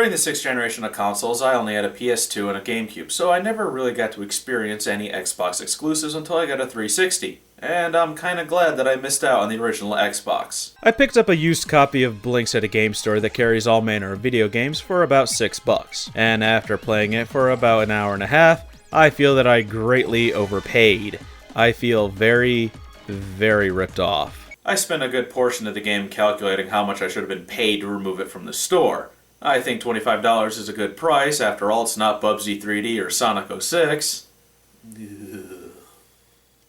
During the 6th generation of consoles, I only had a PS2 and a GameCube, so I never really got to experience any Xbox exclusives until I got a 360. And I'm kinda glad that I missed out on the original Xbox. I picked up a used copy of Blinx at a game store that carries all manner of video games for about $6, and after playing it for about an hour and a half, I feel that I greatly overpaid. I feel very, very ripped off. I spent a good portion of the game calculating how much I should have been paid to remove it from the store. I think $25 is a good price, after all it's not Bubsy 3D or Sonic 06.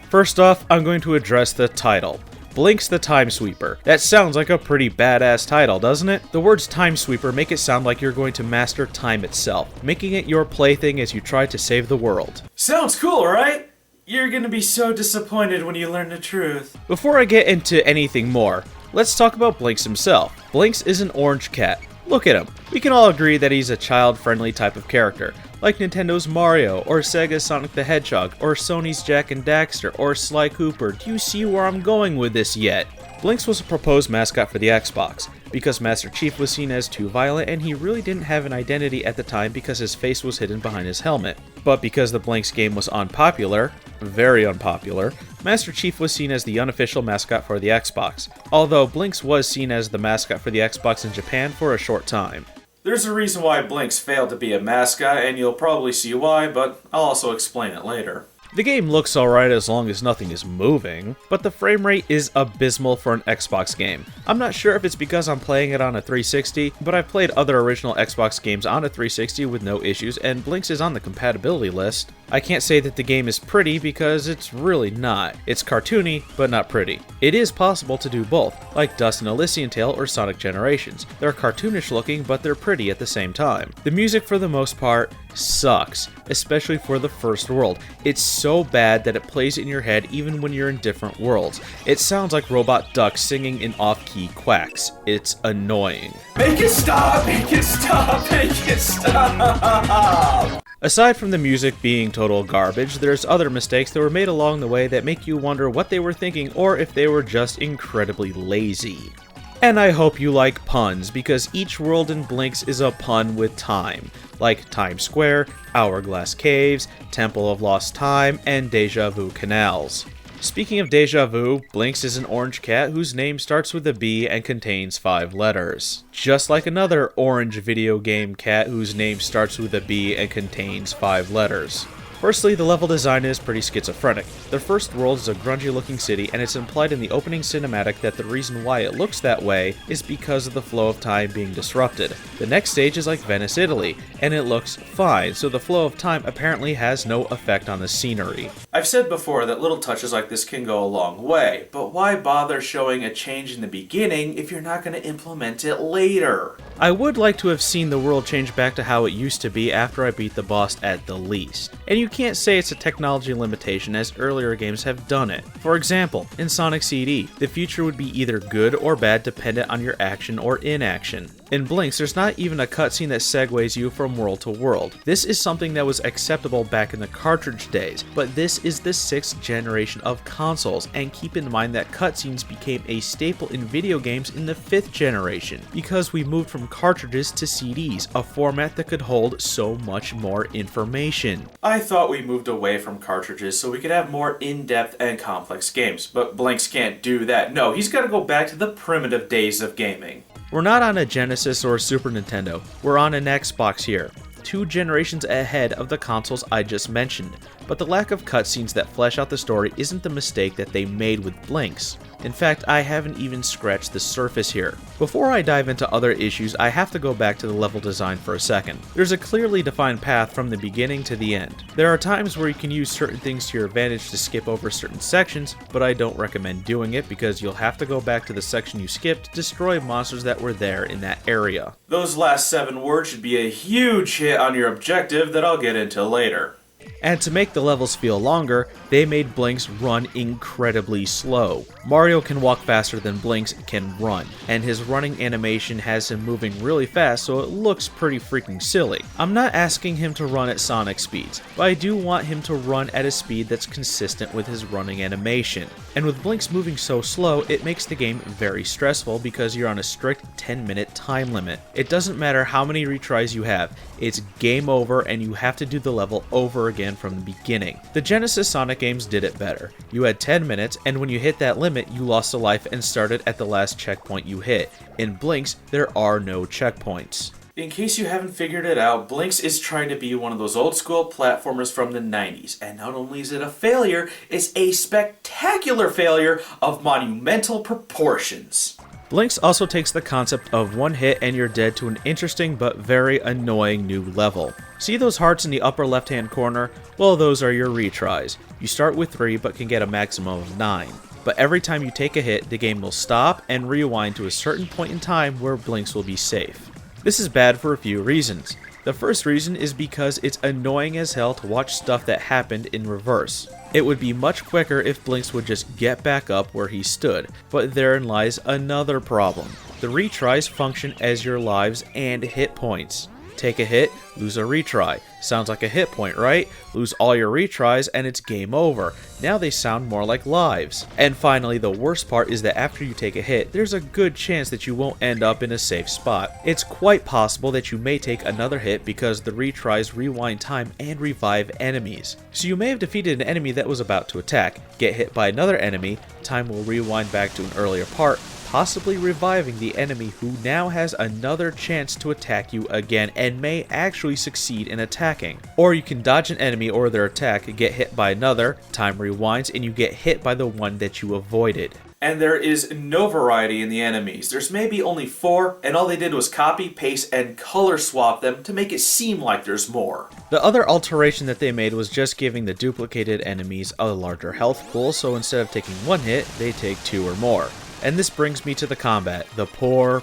First off, I'm going to address the title. Blinx the Time Sweeper. That sounds like a pretty badass title, doesn't it? The words Time Sweeper make it sound like you're going to master time itself, making it your plaything as you try to save the world. Sounds cool, right? You're gonna be so disappointed when you learn the truth. Before I get into anything more, let's talk about Blinx himself. Blinx is an orange cat. Look at him. We can all agree that he's a child-friendly type of character, like Nintendo's Mario, or Sega's Sonic the Hedgehog, or Sony's Jak and Daxter, or Sly Cooper. Do you see where I'm going with this yet? Blinx was a proposed mascot for the Xbox, because Master Chief was seen as too violent and he really didn't have an identity at the time because his face was hidden behind his helmet. But because the Blinx game was unpopular, very unpopular, Master Chief was seen as the unofficial mascot for the Xbox, although Blinx was seen as the mascot for the Xbox in Japan for a short time. There's a reason why Blinx failed to be a mascot, and you'll probably see why, but I'll also explain it later. The game looks alright as long as nothing is moving, but the frame rate is abysmal for an Xbox game. I'm not sure if it's because I'm playing it on a 360, but I've played other original Xbox games on a 360 with no issues, and Blinx is on the compatibility list. I can't say that the game is pretty because it's really not. It's cartoony, but not pretty. It is possible to do both, like Dust and Elysian Tale or Sonic Generations. They're cartoonish looking, but they're pretty at the same time. The music for the most part sucks, especially for the first world. It's so bad that it plays in your head even when you're in different worlds. It sounds like robot ducks singing in off-key quacks. It's annoying. Make it stop! Make it stop! Make it stop! Aside from the music being total garbage, there's other mistakes that were made along the way that make you wonder what they were thinking or if they were just incredibly lazy. And I hope you like puns, because each world in Blinx is a pun with time, like Times Square, Hourglass Caves, Temple of Lost Time, and Deja Vu Canals. Speaking of Deja Vu, Blinx is an orange cat whose name starts with a B and contains 5 letters. Just like another orange video game cat whose name starts with a B and contains 5 letters. Firstly, the level design is pretty schizophrenic. The first world is a grungy looking city, and it's implied in the opening cinematic that the reason why it looks that way is because of the flow of time being disrupted. The next stage is like Venice, Italy, and it looks fine, so the flow of time apparently has no effect on the scenery. I've said before that little touches like this can go a long way, but why bother showing a change in the beginning if you're not going to implement it later? I would like to have seen the world change back to how it used to be after I beat the boss at the least. And you can't say it's a technology limitation, as earlier games have done it. For example, in Sonic CD, the future would be either good or bad dependent on your action or inaction. In Blinx, there's not even a cutscene that segues you from world to world. This is something that was acceptable back in the cartridge days, but this is the 6th generation of consoles, and keep in mind that cutscenes became a staple in video games in the 5th generation, because we moved from cartridges to CDs, a format that could hold so much more information. I thought we moved away from cartridges so we could have more in-depth and complex games, but Blinx can't do that. No, he's got to go back to the primitive days of gaming. We're not on a Genesis or a Super Nintendo, we're on an Xbox here, 2 generations ahead of the consoles I just mentioned, but the lack of cutscenes that flesh out the story isn't the mistake that they made with Blinx. In fact, I haven't even scratched the surface here. Before I dive into other issues, I have to go back to the level design for a second. There's a clearly defined path from the beginning to the end. There are times where you can use certain things to your advantage to skip over certain sections, but I don't recommend doing it because you'll have to go back to the section you skipped to destroy monsters that were there in that area. Those last 7 words should be a huge hit on your objective that I'll get into later. And to make the levels feel longer, they made Blinx run incredibly slow. Mario can walk faster than Blinx can run, and his running animation has him moving really fast, so it looks pretty freaking silly. I'm not asking him to run at Sonic speeds, but I do want him to run at a speed that's consistent with his running animation. And with Blinx moving so slow, it makes the game very stressful because you're on a strict 10-minute time limit. It doesn't matter how many retries you have, it's game over and you have to do the level over again from the beginning. The Genesis Sonic games did it better. You had 10 minutes, and when you hit that limit, you lost a life and started at the last checkpoint you hit. In Blinx, there are no checkpoints. In case you haven't figured it out, Blinx is trying to be one of those old school platformers from the 90s. And not only is it a failure, it's a spectacular failure of monumental proportions. Blinx also takes the concept of one hit and you're dead to an interesting but very annoying new level. See those hearts in the upper left hand corner? Well, those are your retries. You start with 3 but can get a maximum of 9. But every time you take a hit, the game will stop and rewind to a certain point in time where Blinx will be safe. This is bad for a few reasons. The first reason is because it's annoying as hell to watch stuff that happened in reverse. It would be much quicker if Blinx would just get back up where he stood, but therein lies another problem. The retries function as your lives and hit points. Take a hit, lose a retry. Sounds like a hit point, right? Lose all your retries and it's game over. Now they sound more like lives. And finally, the worst part is that after you take a hit, there's a good chance that you won't end up in a safe spot. It's quite possible that you may take another hit because the retries rewind time and revive enemies. So you may have defeated an enemy that was about to attack, get hit by another enemy, time will rewind back to an earlier part, possibly reviving the enemy who now has another chance to attack you again and may actually succeed in attacking. Or you can dodge an enemy or their attack, get hit by another, time rewinds, and you get hit by the one that you avoided. And there is no variety in the enemies. There's maybe only 4, and all they did was copy, paste, and color swap them to make it seem like there's more. The other alteration that they made was just giving the duplicated enemies a larger health pool, so instead of taking 1 hit, they take 2 or more. And this brings me to the combat, the poor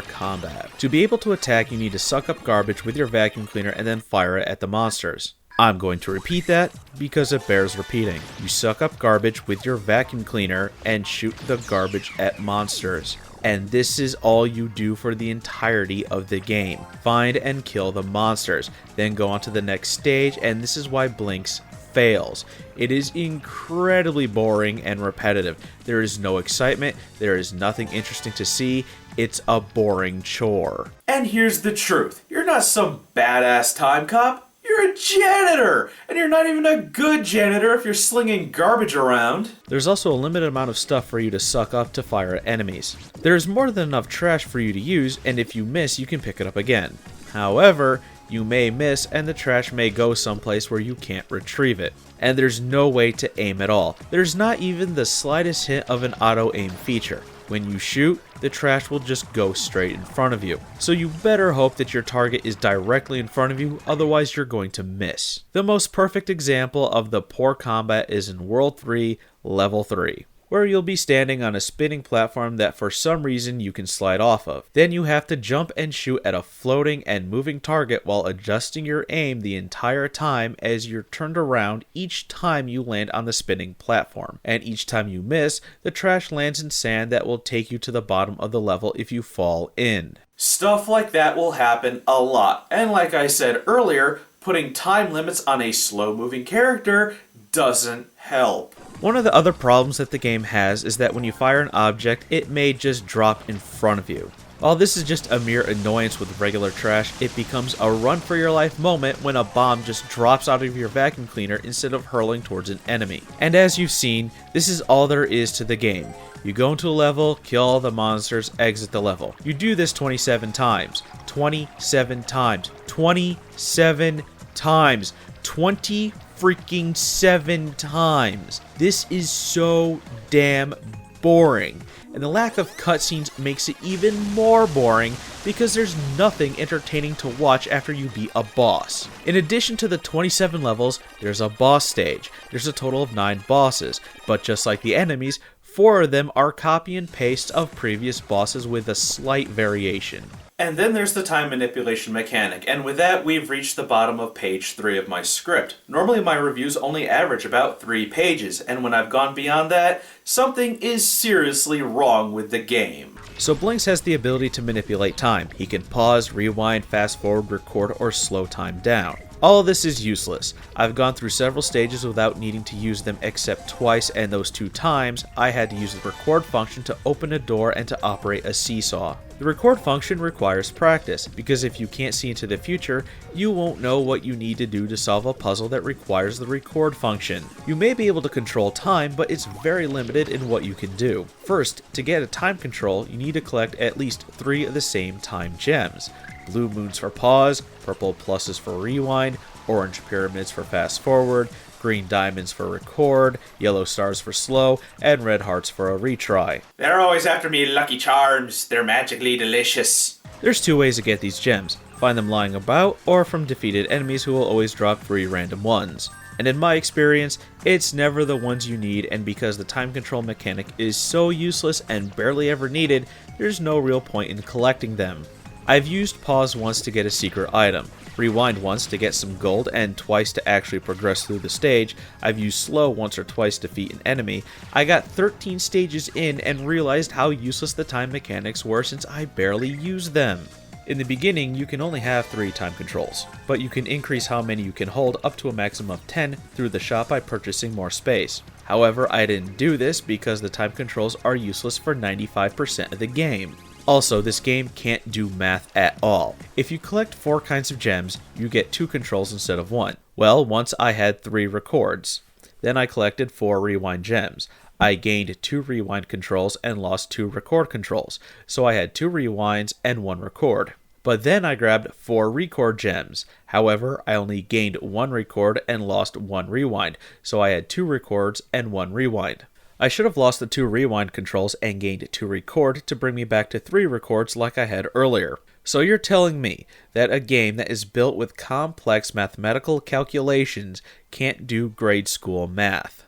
combat. To be able to attack, you need to suck up garbage with your vacuum cleaner and then fire it at the monsters. I'm going to repeat that because it bears repeating. You suck up garbage with your vacuum cleaner and shoot the garbage at monsters. And this is all you do for the entirety of the game. Find and kill the monsters, then go on to the next stage, and this is why Blinx fails. It is incredibly boring and repetitive. There is no excitement, there is nothing interesting to see, it's a boring chore. And here's the truth. You're not some badass time cop. You're a janitor! And you're not even a good janitor if you're slinging garbage around. There's also a limited amount of stuff for you to suck up to fire at enemies. There's more than enough trash for you to use, and if you miss, you can pick it up again. However, you may miss and the trash may go someplace where you can't retrieve it. And there's no way to aim at all. There's not even the slightest hint of an auto aim feature. When you shoot, the trash will just go straight in front of you. So you better hope that your target is directly in front of you, otherwise you're going to miss. The most perfect example of the poor combat is in World 3, Level 3. Where you'll be standing on a spinning platform that for some reason you can slide off of. Then you have to jump and shoot at a floating and moving target while adjusting your aim the entire time as you're turned around each time you land on the spinning platform. And each time you miss, the trash lands in sand that will take you to the bottom of the level if you fall in. Stuff like that will happen a lot. And like I said earlier, putting time limits on a slow-moving character doesn't help. One of the other problems that the game has is that when you fire an object, it may just drop in front of you. While this is just a mere annoyance with regular trash, it becomes a run for your life moment when a bomb just drops out of your vacuum cleaner instead of hurling towards an enemy. And as you've seen, this is all there is to the game. You go into a level, kill all the monsters, exit the level. You do this 27 times. 27 times. 27 times. 20 freaking 7 times. This is so damn boring. And the lack of cutscenes makes it even more boring because there's nothing entertaining to watch after you beat a boss. In addition to the 27 levels, there's a boss stage. There's a total of 9 bosses, but just like the enemies, 4 of them are copy and paste of previous bosses with a slight variation. And then there's the time manipulation mechanic, and with that we've reached the bottom of page 3 of my script. Normally my reviews only average about 3 pages, and when I've gone beyond that, something is seriously wrong with the game. So Blinx has the ability to manipulate time. He can pause, rewind, fast forward, record, or slow time down. All of this is useless. I've gone through several stages without needing to use them except twice, and those 2 times, I had to use the record function to open a door and to operate a seesaw. The record function requires practice, because if you can't see into the future, you won't know what you need to do to solve a puzzle that requires the record function. You may be able to control time, but it's very limited in what you can do. First, to get a time control, you need to collect at least 3 of the same time gems. Blue moons for pause, purple pluses for rewind, orange pyramids for fast forward, green diamonds for record, yellow stars for slow, and red hearts for a retry. They're always after me, Lucky Charms. They're magically delicious. There's 2 ways to get these gems. Find them lying about, or from defeated enemies who will always drop 3 random ones. And in my experience, it's never the ones you need, and because the time control mechanic is so useless and barely ever needed, there's no real point in collecting them. I've used pause once to get a secret item, rewind once to get some gold, and twice to actually progress through the stage. I've used slow once or twice to defeat an enemy. I got 13 stages in and realized how useless the time mechanics were since I barely used them. In the beginning, you can only have 3 time controls, but you can increase how many you can hold up to a maximum of 10 through the shop by purchasing more space. However, I didn't do this because the time controls are useless for 95% of the game. Also, this game can't do math at all. If you collect 4 kinds of gems, you get 2 controls instead of 1. Well, once I had 3 records. Then I collected 4 rewind gems. I gained 2 rewind controls and lost 2 record controls, so I had 2 rewinds and 1 record. But then I grabbed 4 record gems. However, I only gained 1 record and lost 1 rewind, so I had 2 records and 1 rewind. I should have lost the 2 rewind controls and gained 2 record to bring me back to 3 records like I had earlier. So you're telling me that a game that is built with complex mathematical calculations can't do grade school math?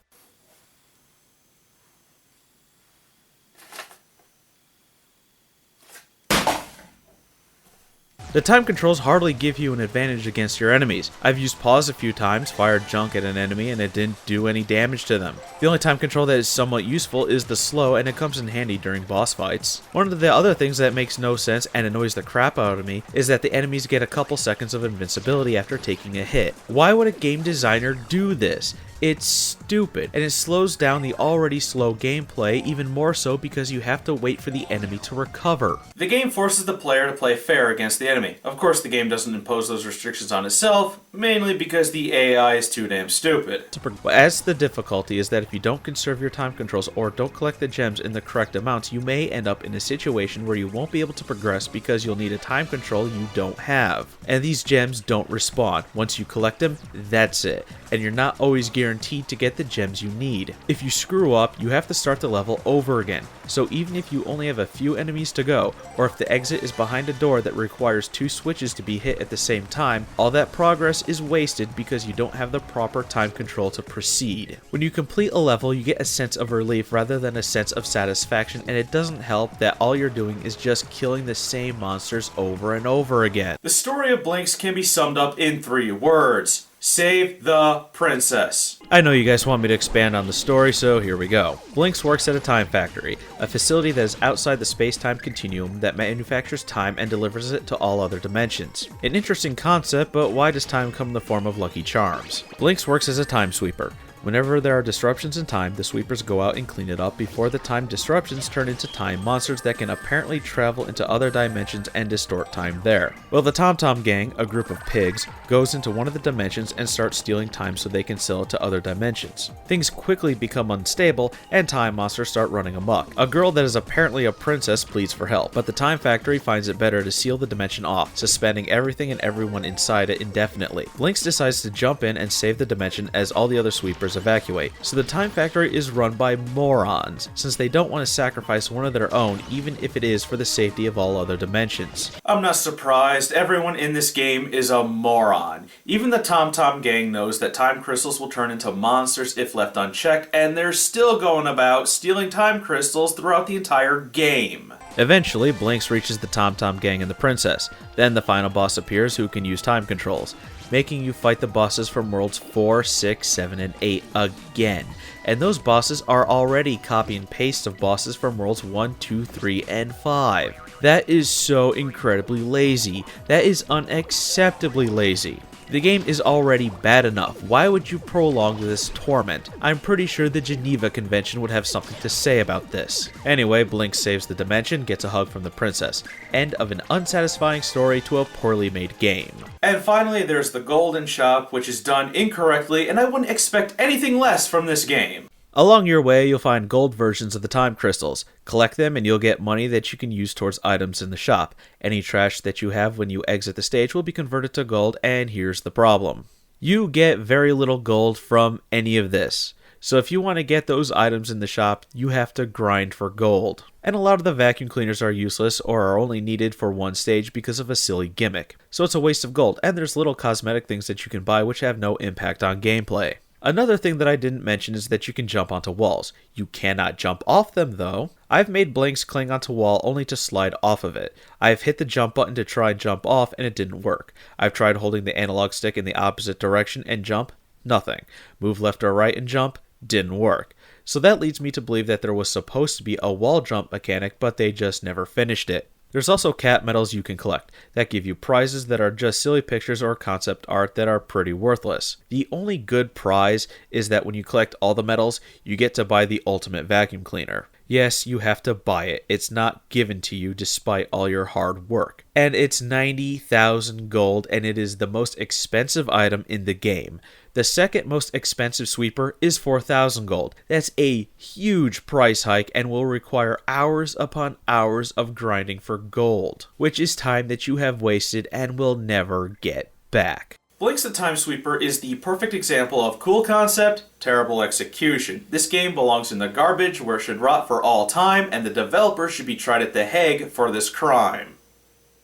The time controls hardly give you an advantage against your enemies. I've used pause a few times, fired junk at an enemy, and it didn't do any damage to them. The only time control that is somewhat useful is the slow, and it comes in handy during boss fights. One of the other things that makes no sense and annoys the crap out of me is that the enemies get a couple seconds of invincibility after taking a hit. Why would a game designer do this? It's stupid, and it slows down the already slow gameplay even more so because you have to wait for the enemy to recover. The game forces the player to play fair against the enemy. Of course, the game doesn't impose those restrictions on itself, mainly because the AI is too damn stupid. As the difficulty is that if you don't conserve your time controls or don't collect the gems in the correct amounts, you may end up in a situation where you won't be able to progress because you'll need a time control you don't have. And these gems don't respawn. Once you collect them, that's it. And you're not always guaranteed to get the gems you need. If you screw up, you have to start the level over again. So even if you only have a few enemies to go, or if the exit is behind a door that requires 2 switches to be hit at the same time, all that progress is wasted because you don't have the proper time control to proceed. When you complete a level, you get a sense of relief rather than a sense of satisfaction, and it doesn't help that all you're doing is just killing the same monsters over and over again. The story of Blinx can be summed up in 3 words. Save the princess. I know you guys want me to expand on the story, so here we go. Blinx works at a time factory, a facility that is outside the space-time continuum that manufactures time and delivers it to all other dimensions. An interesting concept, but why does time come in the form of Lucky Charms? Blinx works as a time sweeper. Whenever there are disruptions in time, the sweepers go out and clean it up before the time disruptions turn into time monsters that can apparently travel into other dimensions and distort time there. Well, the Tom Tom Gang, a group of pigs, goes into one of the dimensions and starts stealing time so they can sell it to other dimensions. Things quickly become unstable and time monsters start running amok. A girl that is apparently a princess pleads for help, but the time factory finds it better to seal the dimension off, suspending everything and everyone inside it indefinitely. Blinx decides to jump in and save the dimension as all the other sweepers evacuate. So the time factory is run by morons, since they don't want to sacrifice one of their own even if it is for the safety of all other dimensions. I'm not surprised. Everyone in this game is a moron. Even the Tom Tom Gang knows that time crystals will turn into monsters if left unchecked, and they're still going about stealing time crystals throughout the entire game. Eventually, Blinx reaches the Tom Tom gang and the princess. Then the final boss appears who can use time controls, making you fight the bosses from worlds 4, 6, 7, and 8 again. And those bosses are already copy and paste of bosses from worlds 1, 2, 3, and 5. That is so incredibly lazy. That is unacceptably lazy. The game is already bad enough. Why would you prolong this torment? I'm pretty sure the Geneva Convention would have something to say about this. Anyway, Blinx saves the dimension, gets a hug from the princess. End of an unsatisfying story to a poorly made game. And finally, there's the Golden Shop, which is done incorrectly, and I wouldn't expect anything less from this game. Along your way, you'll find gold versions of the time crystals. Collect them and you'll get money that you can use towards items in the shop. Any trash that you have when you exit the stage will be converted to gold, and here's the problem. You get very little gold from any of this. So if you want to get those items in the shop, you have to grind for gold. And a lot of the vacuum cleaners are useless or are only needed for one stage because of a silly gimmick. So it's a waste of gold, and there's little cosmetic things that you can buy which have no impact on gameplay. Another thing that I didn't mention is that you can jump onto walls. You cannot jump off them though. I've made Blinx cling onto wall only to slide off of it. I've hit the jump button to try and jump off and it didn't work. I've tried holding the analog stick in the opposite direction and jump, nothing. Move left or right and jump, didn't work. So that leads me to believe that there was supposed to be a wall jump mechanic, but they just never finished it. There's also cat medals you can collect that give you prizes that are just silly pictures or concept art that are pretty worthless. The only good prize is that when you collect all the medals, you get to buy the ultimate vacuum cleaner. Yes, you have to buy it. It's not given to you despite all your hard work. And it's 90,000 gold, and it is the most expensive item in the game. The second most expensive sweeper is 4,000 gold. That's a huge price hike and will require hours upon hours of grinding for gold, which is time that you have wasted and will never get back. Blinx the Time Sweeper is the perfect example of cool concept, terrible execution. This game belongs in the garbage where it should rot for all time, and the developer should be tried at The Hague for this crime.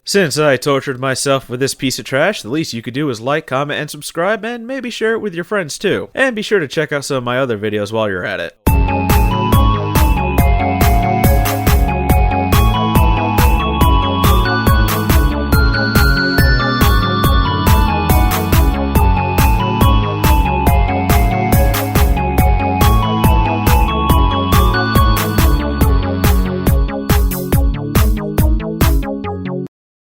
Since I tortured myself with this piece of trash, the least you could do is like, comment, and subscribe, and maybe share it with your friends too. And be sure to check out some of my other videos while you're at it.